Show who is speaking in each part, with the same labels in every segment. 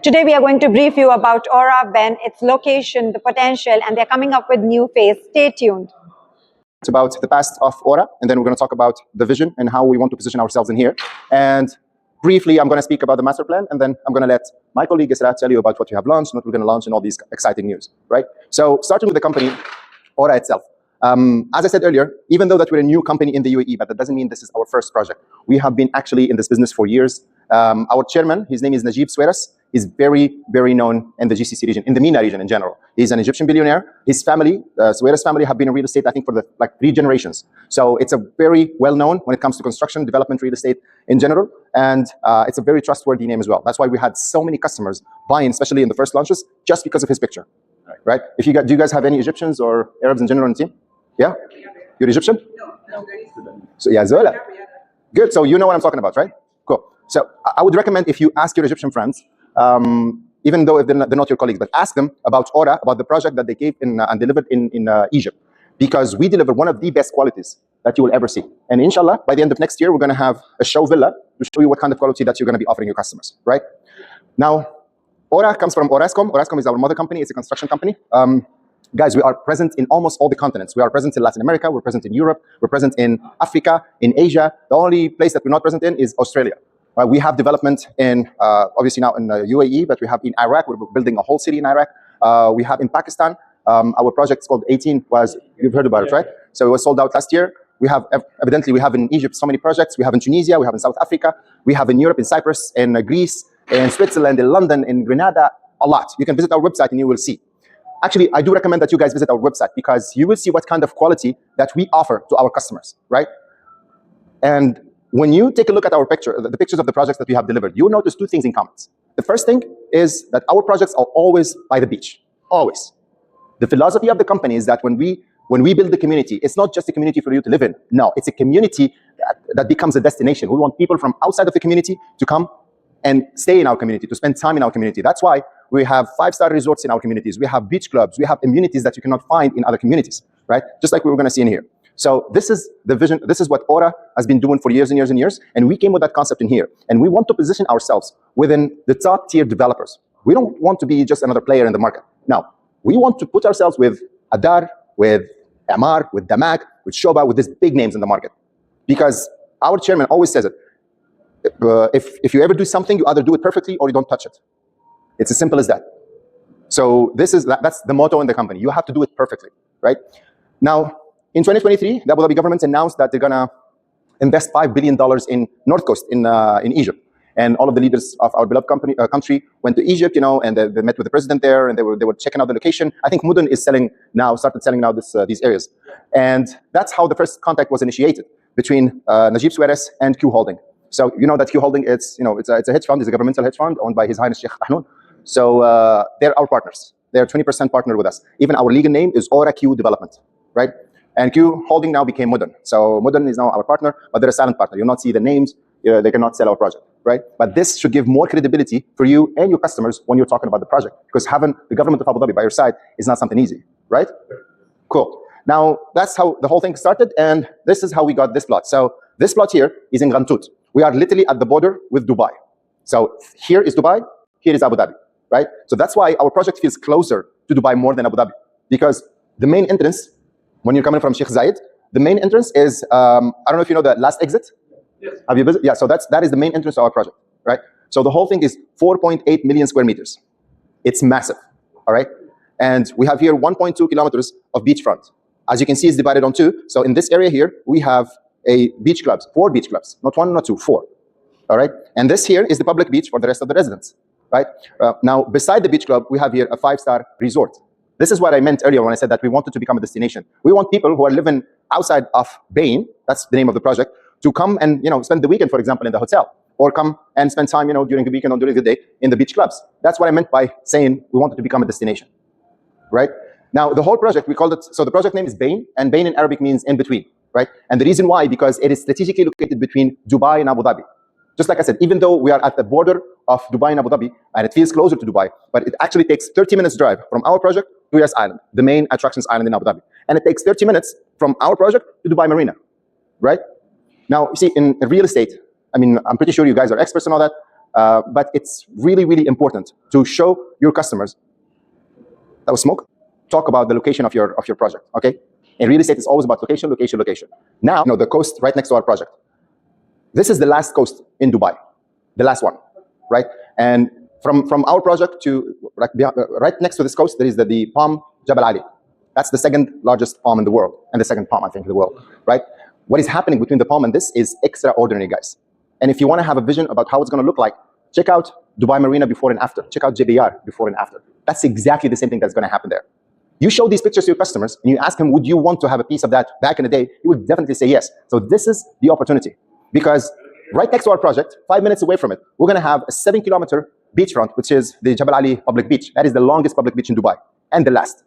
Speaker 1: Today we are going to brief you about Aura, Bayn, its location, the potential, and they're coming up with new phase. Stay tuned.
Speaker 2: It's about the past of Aura, and then we're going to talk about the vision and how we want to position ourselves in here. And briefly, I'm going to speak about the master plan, and then I'm going to let my colleague Isra tell you about what we have launched, what we're going to launch, and all these exciting news, right? So starting with the company, Aura itself. As I said earlier, even though that we're a new company in the UAE, but that doesn't mean this is our first project. We have been actually in this business for years. Our chairman, his name is Najib Sweras, is very, very known in the GCC region, in the MENA region in general. He's an Egyptian billionaire. His family, Sweras family, have been in real estate, I think, for like 3 generations. So it's a very well-known when it comes to construction, development, real estate in general. And it's a very trustworthy name as well. That's why we had so many customers buying, especially in the first launches, just because of his picture, right? If you got, do you guys have any Egyptians or Arabs in general on the team? Yeah? You're Egyptian? No. So yeah, Zola. Good, so you know what I'm talking about, right? Cool. So I would recommend if you ask your Egyptian friends, even though if they're not your colleagues, but ask them about Aura, about the project that they gave in, and delivered in Egypt. Because we deliver one of the best qualities that you will ever see. And inshallah, by the end of next year, we're going to have a show villa to show you what kind of quality that you're going to be offering your customers, right? Now, Aura comes from Orascom. Orascom is our mother company. It's a construction company. Guys, we are present in almost all the continents. We are present in Latin America. We're present in Europe. We're present in Africa, in Asia. The only place that we're not present in is Australia. We have development in, obviously now in UAE, but we have in Iraq. We're building a whole city in Iraq. We have in Pakistan. Our project is called 18, you've heard about it, right? So it was sold out last year. We have, evidently, we have in Egypt so many projects. We have in Tunisia, we have in South Africa. We have in Europe, in Cyprus, in Greece, in Switzerland, in London, in Grenada, a lot. You can visit our website and you will see. Actually, I do recommend that you guys visit our website because you will see what kind of quality that we offer to our customers, right? And when you take a look at our the pictures of the projects that we have delivered, you'll notice 2 things in common. The first thing is that our projects are always by the beach, always. The philosophy of the company is that when we build the community, it's not just a community for you to live in. No, it's a community that becomes a destination. We want people from outside of the community to come and stay in our community, to spend time in our community. That's why we have 5-star resorts in our communities. We have beach clubs. We have amenities that you cannot find in other communities, right? Just like we were going to see in here. So this is the vision. This is what Aura has been doing for years and years and years. And we came with that concept in here. And we want to position ourselves within the top tier developers. We don't want to be just another player in the market. No, we want to put ourselves with Adar, with Amar, with Damak, with Shoba, with these big names in the market. Because our chairman always says it. If you ever do something, you either do it perfectly or you don't touch it. It's as simple as that. So that's the motto in the company. You have to do it perfectly, right? Now, in 2023, the Abu Dhabi government announced that they're going to invest $5 billion in North Coast, in Egypt. And all of the leaders of our beloved country went to Egypt, and they met with the president there, and they were checking out the location. I think Mudun is started selling now these areas. And that's how the first contact was initiated between Najib Sweras and Q Holding. So you know that Q Holding, it's a hedge fund, it's a governmental hedge fund owned by His Highness Sheikh Tahnoon. So they're our partners. They're 20% partner with us. Even our legal name is Aura Q Development, right? And Q Holding now became Mudun. So Mudun is now our partner, but they're a silent partner. You'll not see the names. They cannot sell our project, right? But this should give more credibility for you and your customers when you're talking about the project, because having the government of Abu Dhabi by your side is not something easy, right? Cool. Now, that's how the whole thing started, and this is how we got this plot. So this plot here is in Ghantoot. We are literally at the border with Dubai. So here is Dubai, here is Abu Dhabi, right? So that's why our project feels closer to Dubai more than Abu Dhabi, because the main entrance, when you're coming from Sheikh Zayed, the main entrance is, I don't know if you know the last exit. Yes. Have you visited? Yeah, so that is the main entrance to our project, right? So the whole thing is 4.8 million square meters. It's massive, all right? And we have here 1.2 kilometers of beachfront. As you can see, it's divided on 2. So in this area here, we have 4 beach clubs, not 1, not 2, 4, all right? And this here is the public beach for the rest of the residents, right? Now, beside the beach club, we have here a 5-star resort. This is what I meant earlier when I said that we wanted to become a destination. We want people who are living outside of Bayn, that's the name of the project, to come and spend the weekend, for example, in the hotel, or come and spend time during the weekend or during the day in the beach clubs. That's what I meant by saying we wanted to become a destination, right? Now, the whole project, we called it, so the project name is Bayn, and Bayn in Arabic means in between, right? And the reason why, because it is strategically located between Dubai and Abu Dhabi. Just like I said, even though we are at the border of Dubai and Abu Dhabi, and it feels closer to Dubai, but it actually takes 30 minutes drive from our project to Yas Island, the main attractions island in Abu Dhabi. And it takes 30 minutes from our project to Dubai Marina, right? Now, you see, in real estate, I mean, I'm pretty sure you guys are experts in all that. But it's really, really important to show your customers. That was smoke. Talk about the location of your project. Okay. In real estate, it's always about location, location, location. Now, the coast right next to our project. This is the last coast in Dubai, the last one, right? And from our project to right next to this coast, there is the palm Jabal Ali. That's the second largest palm in the world, and the second palm, I think, in the world, right? What is happening between the palm and this is extraordinary, guys. And if you want to have a vision about how it's going to look like, check out Dubai Marina before and after. Check out JBR before and after. That's exactly the same thing that's going to happen there. You show these pictures to your customers and you ask them, would you want to have a piece of that back in the day? He would definitely say yes. So this is the opportunity, because right next to our project, 5 minutes away from it, we're going to have a 7-kilometer beachfront, which is the Jabal Ali public beach. That is the longest public beach in Dubai and the last,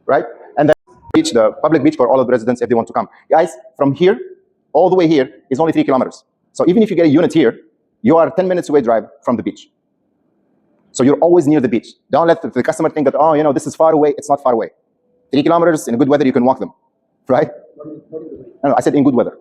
Speaker 2: right? And the public beach for all of the residents if they want to come. Guys, from here all the way here is only 3 kilometers. So even if you get a unit here, you are 10 minutes away drive from the beach. So you're always near the beach. Don't let the customer think that, oh, this is far away. It's not far away. 3 kilometers in good weather, you can walk them, right? No, I said in good weather.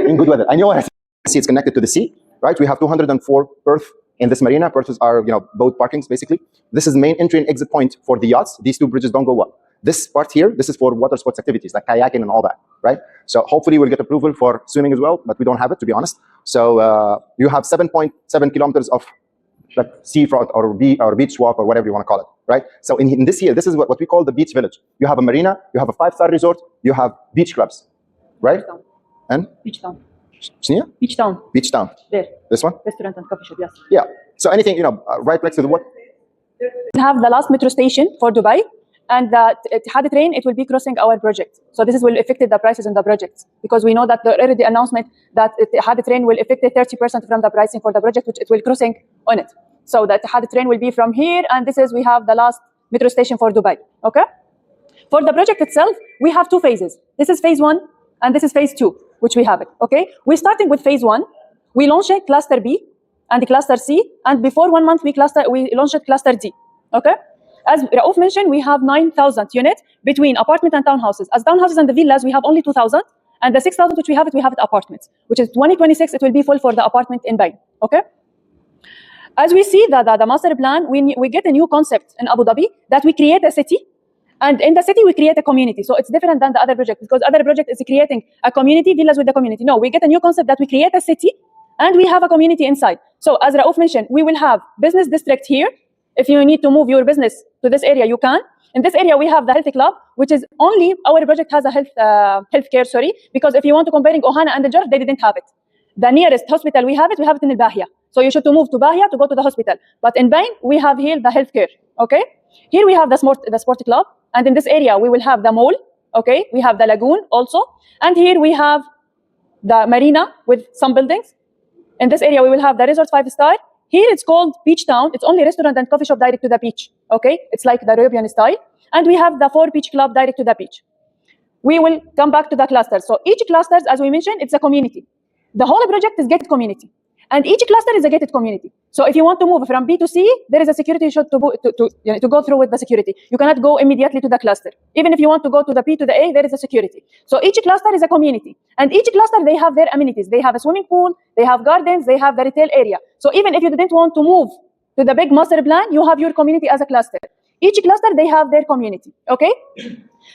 Speaker 2: In good weather. I know what I said. See, it's connected to the sea, right? We have 204 berths in this marina. Berths are, boat parkings, basically. This is the main entry and exit point for the yachts. These 2 bridges don't go well. This part here, this is for water sports activities like kayaking and all that, right? So hopefully we'll get approval for swimming as well, but we don't have it, to be honest. So you have 7.7 kilometers of seafront or beach walk or whatever you want to call it, right? So in this here, this is what we call the beach village. You have a marina, you have a 5-star resort, you have beach clubs, right?
Speaker 3: Beach town.
Speaker 2: And?
Speaker 3: Beach town.
Speaker 2: Beach town. Beach town.
Speaker 3: There.
Speaker 2: This one?
Speaker 3: Restaurant and coffee shop, yes.
Speaker 2: Yeah. So anything, right next to the what?
Speaker 3: We have the last metro station for Dubai, and it had a train, it will be crossing our project. So this will affect the prices in the projects, because we know that the already announcement that it had a train will affect 30% from the pricing for the project, which it will crossing on it. So that had a train will be from here, and we have the last metro station for Dubai, okay? For the project itself, we have 2 phases. This is phase 1, and this is phase 2, which we have it, okay? We're starting with phase 1. We launched cluster B and cluster C, and before 1 month, we launched cluster D, okay? As Raouf mentioned, we have 9,000 units between apartment and townhouses. As townhouses and the villas, we have only 2,000, and the 6,000 which we have it apartments, which is 2026, it will be full for the apartment in Bayn, okay? As we see the master plan, we get a new concept in Abu Dhabi that we create a city, and in the city we create a community. So it's different than the other project, because other project is creating a community, villas with the community. No, we get a new concept that we create a city and we have a community inside. So as Raouf mentioned, we will have business district here. If you need to move your business to this area, you can. In this area, we have the health club, which is only our project has a healthcare, because if you want to comparing Ohana and the Jarf, they didn't have it. The nearest hospital we have it in Al Bahia. So you should to move to Bahia to go to the hospital. But in Bayn, we have here the healthcare, okay? Here we have the sport club, and in this area, we will have the mall, okay? We have the lagoon also. And here we have the marina with some buildings. In this area, we will have the resort 5-star. Here it's called Beach Town. It's only restaurant and coffee shop direct to the beach, okay? It's like the Arabian style. And we have the 4 beach club direct to the beach. We will come back to the clusters. So each cluster, as we mentioned, it's a community. The whole project is gated community. And each cluster is a gated community. So if you want to move from B to C, there is a security should to go through with the security. You cannot go immediately to the cluster. Even if you want to go to the B to the A, there is a security. So each cluster is a community. And each cluster, they have their amenities. They have a swimming pool, they have gardens, they have the retail area. So even if you didn't want to move to the big master plan, you have your community as a cluster. Each cluster, they have their community, okay?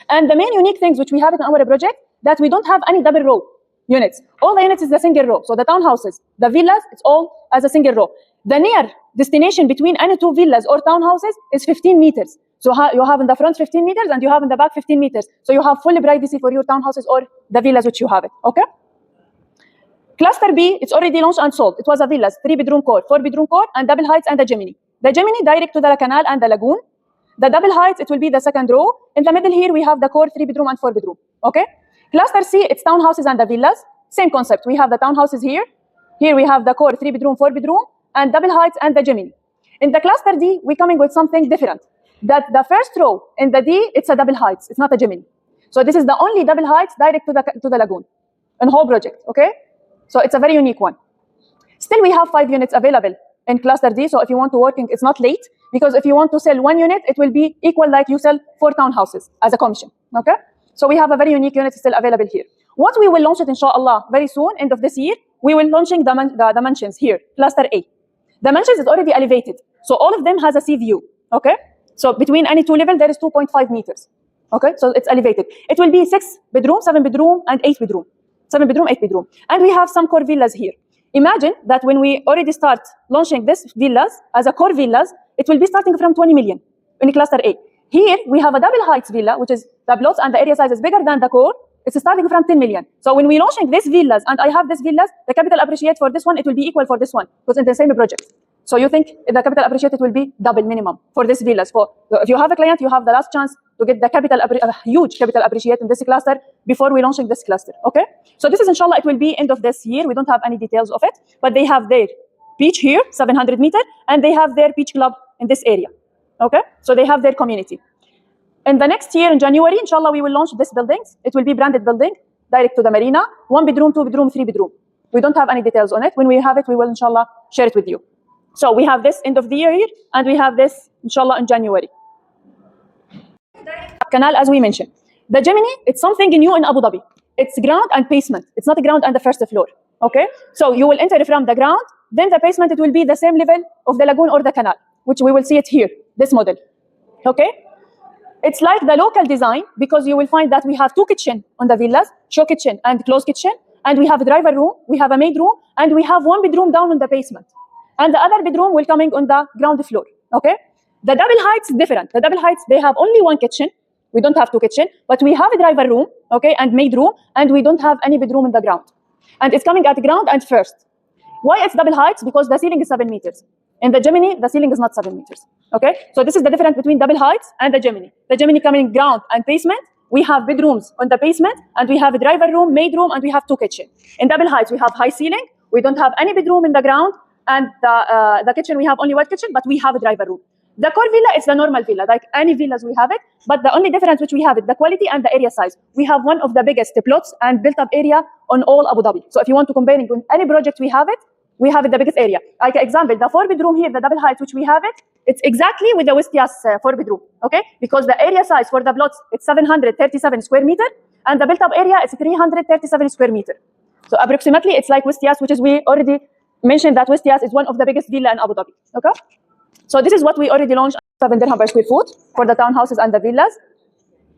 Speaker 3: And the main unique things which we have in our project, that we don't have any double row units. All the units is a single row. So the townhouses, the villas, it's all as a single row. The near destination between any 2 villas or townhouses is 15 meters. So you have in the front 15 meters and you have in the back 15 meters. So you have full privacy for your townhouses or the villas which you have it, okay? Cluster B, it's already launched and sold. It was a villas, 3-bedroom core, 4-bedroom core, and double heights and the Gemini. The Gemini direct to the canal and the lagoon. The double heights, it will be the second row. In the middle here, we have the core 3-bedroom and 4-bedroom, okay? Cluster C, it's townhouses and the villas. Same concept. We have the townhouses here. Here we have the core 3-bedroom, 4-bedroom, and double heights and the Gemini. In the cluster D, we're coming with something different. That the first row in the D, it's a double heights. It's not a Gemini. So this is the only double heights direct to the lagoon in whole project, okay? So it's a very unique one. Still, we have 5 units available in cluster D. So if you want to work, it's not late, because if you want to sell 1 unit, it will be equal like you sell 4 townhouses as a commission, okay? So we have a very unique unit still available here. What we will launch it, inshallah, very soon, end of this year, we will launching the mansions here, cluster A. The mansions is already elevated. So all of them has a sea view, okay? So between any two levels, there is 2.5 meters, okay? So it's elevated. It will be 6 bedroom, 7 bedroom, and 8 bedroom. 7 bedroom, 8 bedroom. And we have some core villas here. Imagine that when we already start launching this villas as a core villas, it will be starting from 20 million in cluster A. Here, we have a double heights villa, which is the plots and the area size is bigger than the core. It's starting from 10 million. So when we're launching these villas, and I have these villas, the capital appreciate for this one, it will be equal for this one, because it's the same project. So you think the capital appreciated will be double minimum for these villas. So if you have a client, you have the last chance to get the capital, huge capital appreciate in this cluster before we launching this cluster, okay? So this is, inshallah, it will be end of this year. We don't have any details of it, but they have their beach here, 700 meters, and they have their beach club in this area, okay? So they have their community. In the next year, in January, inshallah, we will launch these buildings. It will be branded building, direct to the marina, 1 bedroom, 2 bedroom, 3 bedroom. We don't have any details on it. When we have it, we will, inshallah, share it with you. So we have this end of the year here, and we have this, inshallah, in January. Canal, as we mentioned. The Gemini, it's something new in Abu Dhabi. It's ground and basement. It's not the ground and the first floor, okay? So you will enter from the ground, then the basement, it will be the same level of the lagoon or the canal, which we will see it here, this model, okay? It's like the local design, because you will find that we have 2 kitchens on the villas, show kitchen and closed kitchen, and we have a driver room, we have a maid room, and we have 1 bedroom down on the basement. And the other bedroom will coming on the ground floor, okay? The double heights is different. The double heights, they have only 1 kitchen. We don't have 2 kitchen, but we have a driver room, okay, and maid room, and we don't have any bedroom in the ground. And it's coming at the ground and first. Why it's double heights? Because the ceiling is 7 meters. In the Gemini, the ceiling is not 7 meters, okay? So this is the difference between double heights and the Gemini. The Gemini coming ground and basement. We have bedrooms on the basement, and we have a driver room, maid room, and we have 2 kitchen. In double heights, we have high ceiling. We don't have any bedroom in the ground, and the kitchen, we have only 1 kitchen, but we have a driver room. The core villa is the normal villa, like any villas we have it, but the only difference which we have it, the quality and the area size. We have one of the biggest plots and built up area on all Abu Dhabi. So if you want to compare it with any project we have it the biggest area. Like example, the 4 bedroom here, the double height which we have it, it's exactly with the Westias 4 bedroom, okay? Because the area size for the plots, it's 737 square meter, and the built up area is 337 square meter. So approximately, it's like Westias, which is we already mentioned that Westias is one of the biggest villa in Abu Dhabi, okay? So this is what we already launched, 7 dirham per square foot for the townhouses and the villas.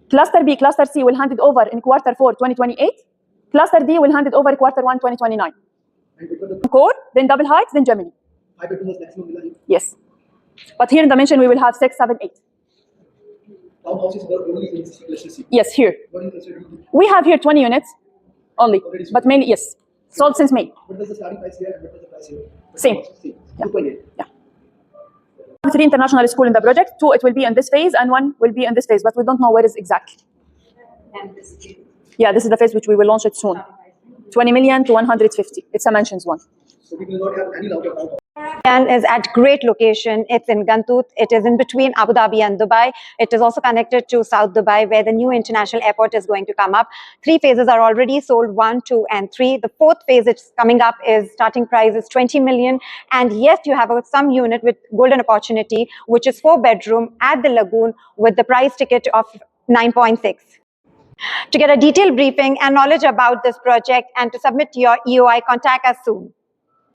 Speaker 3: Cluster B, Cluster C will hand it over in quarter 4, 2028. Cluster D will hand it over quarter 1, 2029. Core, then double heights, then Gemini.
Speaker 4: 5 bedrooms maximum villa here.
Speaker 3: Yes. But here in the mansion, we will have 6, 7, 8.
Speaker 4: Townhouses were only in Cluster C.
Speaker 3: Yes, here.
Speaker 4: What is considered?
Speaker 3: We have here 20 units only, but mainly, yes. Sold since May.
Speaker 4: What was the starting price here and what was the price here?
Speaker 3: Same.
Speaker 4: Yeah. 2.8.
Speaker 3: Yeah. 3 international school in the project. 2, it will be in this phase, and 1 will be in this phase, but we don't know where is exactly. Yeah, this is the phase which we will launch it soon. 20 million to 150. It's a mansions one.
Speaker 4: So we will not have any lot of townhouses.
Speaker 1: Bayan is at great location. It's in Ghantoot. It is in between Abu Dhabi and Dubai. It is also connected to South Dubai, where the new international airport is going to come up. 3 phases are already sold, 1, 2, and 3. The 4th phase it's coming up is starting price is 20 million. And yes, you have some unit with golden opportunity, which is 4 bedroom at the lagoon with the price ticket of 9.6. To get a detailed briefing and knowledge about this project and to submit your EOI, contact us soon.